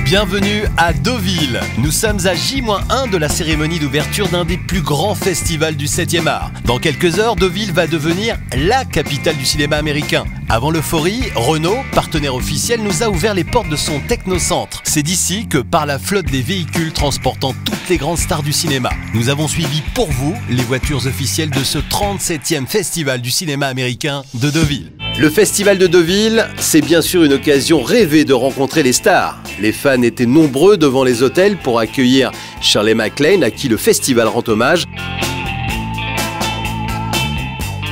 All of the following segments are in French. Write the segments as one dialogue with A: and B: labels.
A: Bienvenue à Deauville. Nous sommes à J-1 de la cérémonie d'ouverture d'un des plus grands festivals du 7e art. Dans quelques heures, Deauville va devenir la capitale du cinéma américain. Avant l'euphorie, Renault, partenaire officiel, nous a ouvert les portes de son technocentre. C'est d'ici que part la flotte des véhicules transportant toutes les grandes stars du cinéma. Nous avons suivi pour vous les voitures officielles de ce 37e festival du cinéma américain de Deauville. Le festival de Deauville, c'est bien sûr une occasion rêvée de rencontrer les stars. Les fans étaient nombreux devant les hôtels pour accueillir Shirley MacLaine, à qui le festival rend hommage.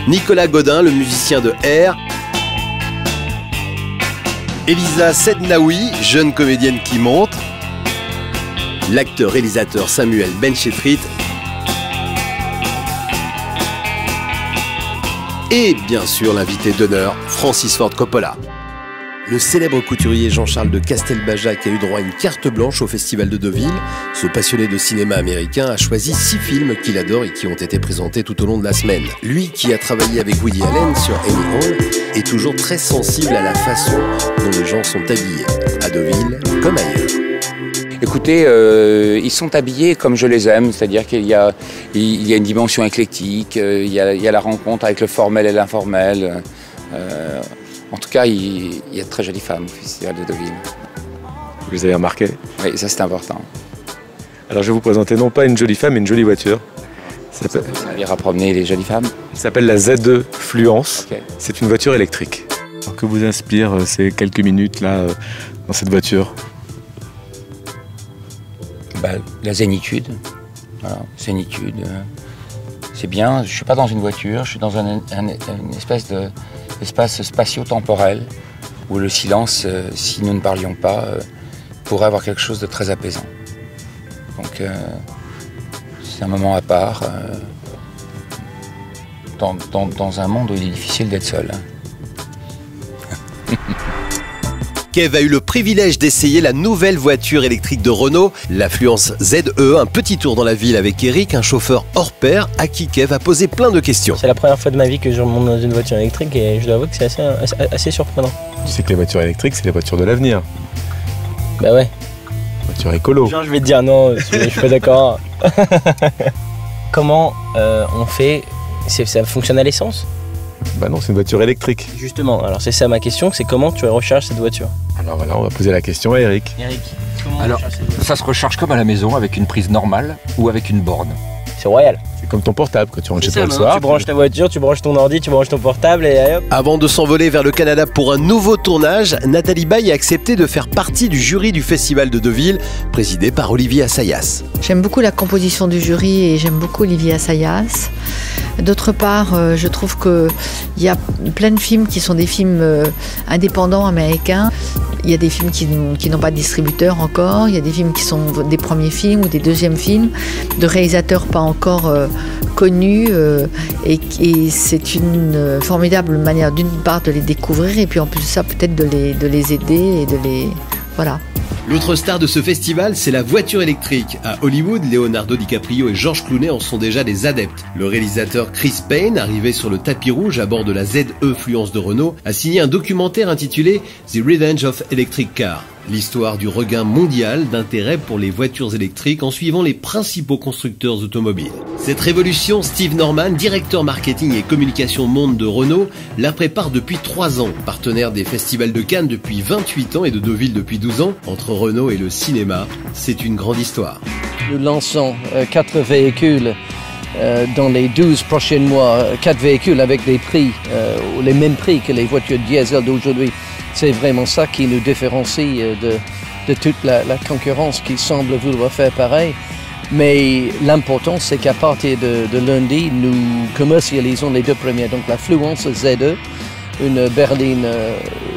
A: Nicolas Godin, le musicien de Air. Elisa Sednaoui, jeune comédienne qui monte. L'acteur-réalisateur Samuel Benchetrit. Et bien sûr l'invité d'honneur, Francis Ford Coppola. Le célèbre couturier Jean-Charles de Castelbajac a eu droit à une carte blanche au Festival de Deauville. Ce passionné de cinéma américain a choisi 6 films qu'il adore et qui ont été présentés tout au long de la semaine. Lui, qui a travaillé avec Woody Allen sur Annie Hall, est toujours très sensible à la façon dont les gens sont habillés, à Deauville comme ailleurs.
B: Écoutez, ils sont habillés comme je les aime, c'est-à-dire qu'il y a une dimension éclectique, il y a la rencontre avec le formel et l'informel. En tout cas, il y a de très jolies femmes au Festival de Deauville.
C: Vous les avez remarquées?
B: Oui, ça c'est important.
C: Alors je vais vous présenter non pas une jolie femme, mais une jolie voiture.
B: Ça ira promener les jolies femmes.
C: Ça s'appelle la Z2 Fluence.
B: Okay.
C: C'est une voiture électrique. Alors, que vous inspire ces quelques minutes là dans cette voiture?
B: La zénitude. Voilà, zénitude. C'est bien, je ne suis pas dans une voiture, je suis dans une espèce d'espace spatio-temporel où le silence, si nous ne parlions pas, pourrait avoir quelque chose de très apaisant. Donc c'est un moment à part, dans un monde où il est difficile d'être seul.
A: Kev a eu le privilège d'essayer la nouvelle voiture électrique de Renault, la Fluence ZE. Un petit tour dans la ville avec Eric, un chauffeur hors pair à qui Kev a posé plein de questions.
D: C'est la première fois de ma vie que je remonte dans une voiture électrique et je dois avouer que c'est assez surprenant.
C: Tu sais que les voitures électriques, c'est les voitures de l'avenir.
D: Bah ouais.
C: Voiture écolo.
D: Genre je vais te dire non, je suis pas d'accord. Comment on fait, ça fonctionne à l'essence?
C: Bah non, c'est une voiture électrique.
D: Justement, alors c'est ça ma question, c'est comment tu recharges cette voiture?
C: Alors voilà, on va poser la question à Eric.
D: Eric, comment
E: alors,
D: on recharge cette voiture?
E: Ça se recharge comme à la maison avec une prise normale ou avec une borne.
D: C'est royal.
C: C'est comme ton portable, quand tu rentres chez toi le
D: Tu
C: soir.
D: branches ta voiture, tu branches ton ordi, tu branches ton portable et hop.
A: Avant de s'envoler vers le Canada pour un nouveau tournage, Nathalie Baye a accepté de faire partie du jury du Festival de Deauville, présidé par Olivier Assayas.
F: J'aime beaucoup la composition du jury et j'aime beaucoup Olivier Assayas. D'autre part, je trouve qu'il y a plein de films qui sont des films indépendants américains. Il y a des films qui n'ont pas de distributeur encore. Il y a des films qui sont des premiers films ou des deuxièmes films, de réalisateurs pas encore connus. Et c'est une formidable manière d'une part de les découvrir et puis en plus de ça peut-être de les aider et de les... Voilà.
A: L'autre star de ce festival, c'est la voiture électrique. À Hollywood, Leonardo DiCaprio et George Clooney en sont déjà des adeptes. Le réalisateur Chris Payne, arrivé sur le tapis rouge à bord de la ZE Fluence de Renault, a signé un documentaire intitulé The Revenge of Electric Car. L'histoire du regain mondial d'intérêt pour les voitures électriques en suivant les principaux constructeurs automobiles. Cette révolution, Steve Norman, directeur marketing et communication monde de Renault, la prépare depuis 3 ans. Partenaire des festivals de Cannes depuis 28 ans et de Deauville depuis 12 ans, entre Renault et le cinéma, c'est une grande histoire.
G: Nous lançons 4 véhicules dans les 12 prochains mois, 4 véhicules avec des prix, les mêmes prix que les voitures diesel d'aujourd'hui. C'est vraiment ça qui nous différencie de toute la concurrence qui semble vouloir faire pareil. Mais l'important, c'est qu'à partir de lundi, nous commercialisons les 2 premières. Donc la Fluence ZE, une berline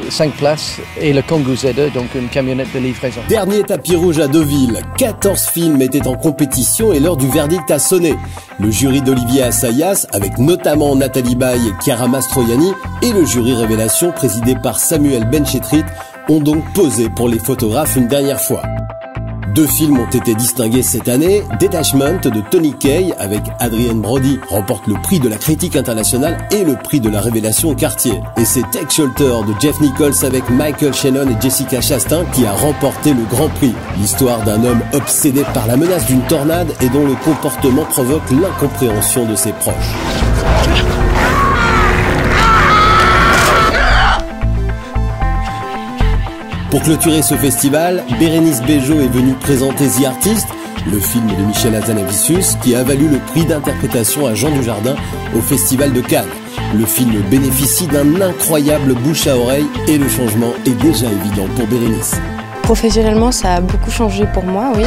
G: 5 places, et le Kangoo ZE, donc une camionnette de livraison.
A: Dernier tapis rouge à Deauville. 14 films étaient en compétition et l'heure du verdict a sonné. Le jury d'Olivier Assayas, avec notamment Nathalie Baye et Chiara Mastroianni, et le jury Révélation, présidé par Samuel Benchetrit, ont donc posé pour les photographes une dernière fois.
H: 2 films ont été distingués cette année. Detachment de Tony Kaye avec Adrien Brody remporte le prix de la critique internationale et le prix de la révélation Cartier. Et c'est Take Shelter de Jeff Nichols avec Michael Shannon et Jessica Chastain qui a remporté le grand prix. L'histoire d'un homme obsédé par la menace d'une tornade et dont le comportement provoque l'incompréhension de ses proches. Pour clôturer ce festival, Bérénice Bejo est venue présenter The Artist, le film de Michel Hazanavicius, qui a valu le prix d'interprétation à Jean Dujardin au Festival de Cannes. Le film bénéficie d'un incroyable bouche à oreille et le changement est déjà évident pour Bérénice.
I: Professionnellement, ça a beaucoup changé pour moi, oui.